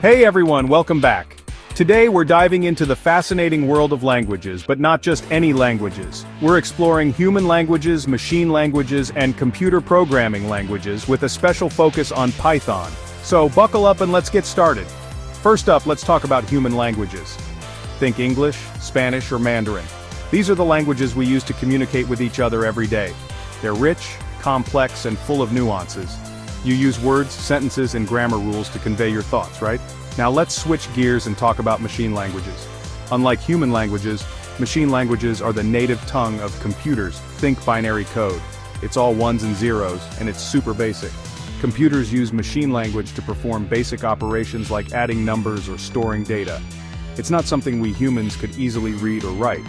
Hey everyone, welcome back. Today we're diving into the fascinating world of languages, but not just any languages. We're exploring human languages, machine languages, and computer programming languages with a special focus on Python. So buckle up and let's get started. First up, let's talk about human languages. Think English, Spanish, or Mandarin. These are the languages we use to communicate with each other every day. They're rich, complex, and full of nuances. You use words, sentences, and grammar rules to convey your thoughts, right? Now let's switch gears and talk about machine languages. Unlike human languages, machine languages are the native tongue of computers. Think binary code. It's all ones and zeros, and it's super basic. Computers use machine language to perform basic operations like adding numbers or storing data. It's not something we humans could easily read or write.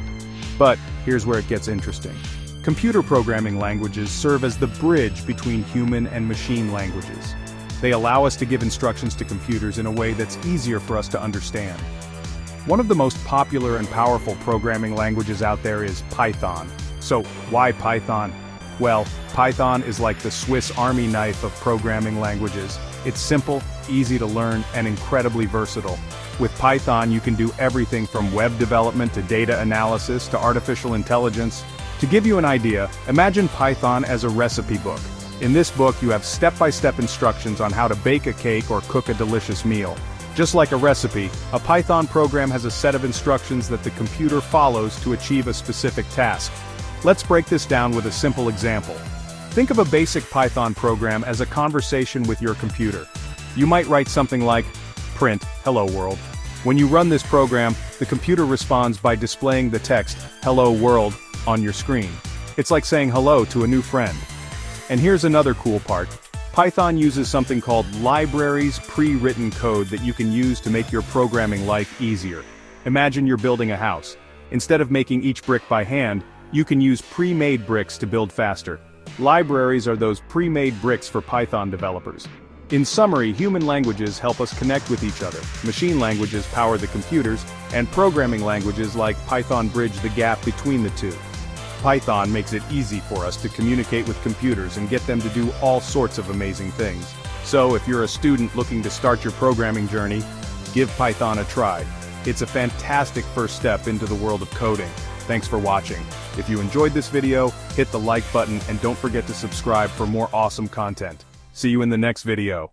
But here's where it gets interesting. Computer programming languages serve as the bridge between human and machine languages. They allow us to give instructions to computers in a way that's easier for us to understand. One of the most popular and powerful programming languages out there is Python. So, why Python? Well, Python is like the Swiss Army knife of programming languages. It's simple, easy to learn, and incredibly versatile. With Python, you can do everything from web development to data analysis to artificial intelligence. To give you an idea, imagine Python as a recipe book. In this book, you have step-by-step instructions on how to bake a cake or cook a delicious meal. Just like a recipe, a Python program has a set of instructions that the computer follows to achieve a specific task. Let's break this down with a simple example. Think of a basic Python program as a conversation with your computer. You might write something like, print, hello world. When you run this program, the computer responds by displaying the text, hello world, on your screen. It's like saying hello to a new friend. And here's another cool part. Python uses something called libraries pre-written code that you can use to make your programming life easier. Imagine you're building a house. Instead of making each brick by hand, you can use pre-made bricks to build faster. Libraries are those pre-made bricks for Python developers. In summary, human languages help us connect with each other, machine languages power the computers, and programming languages like Python bridge the gap between the two. Python makes it easy for us to communicate with computers and get them to do all sorts of amazing things. So if you're a student looking to start your programming journey, give Python a try. It's a fantastic first step into the world of coding. Thanks for watching. If you enjoyed this video, hit the like button and don't forget to subscribe for more awesome content. See you in the next video.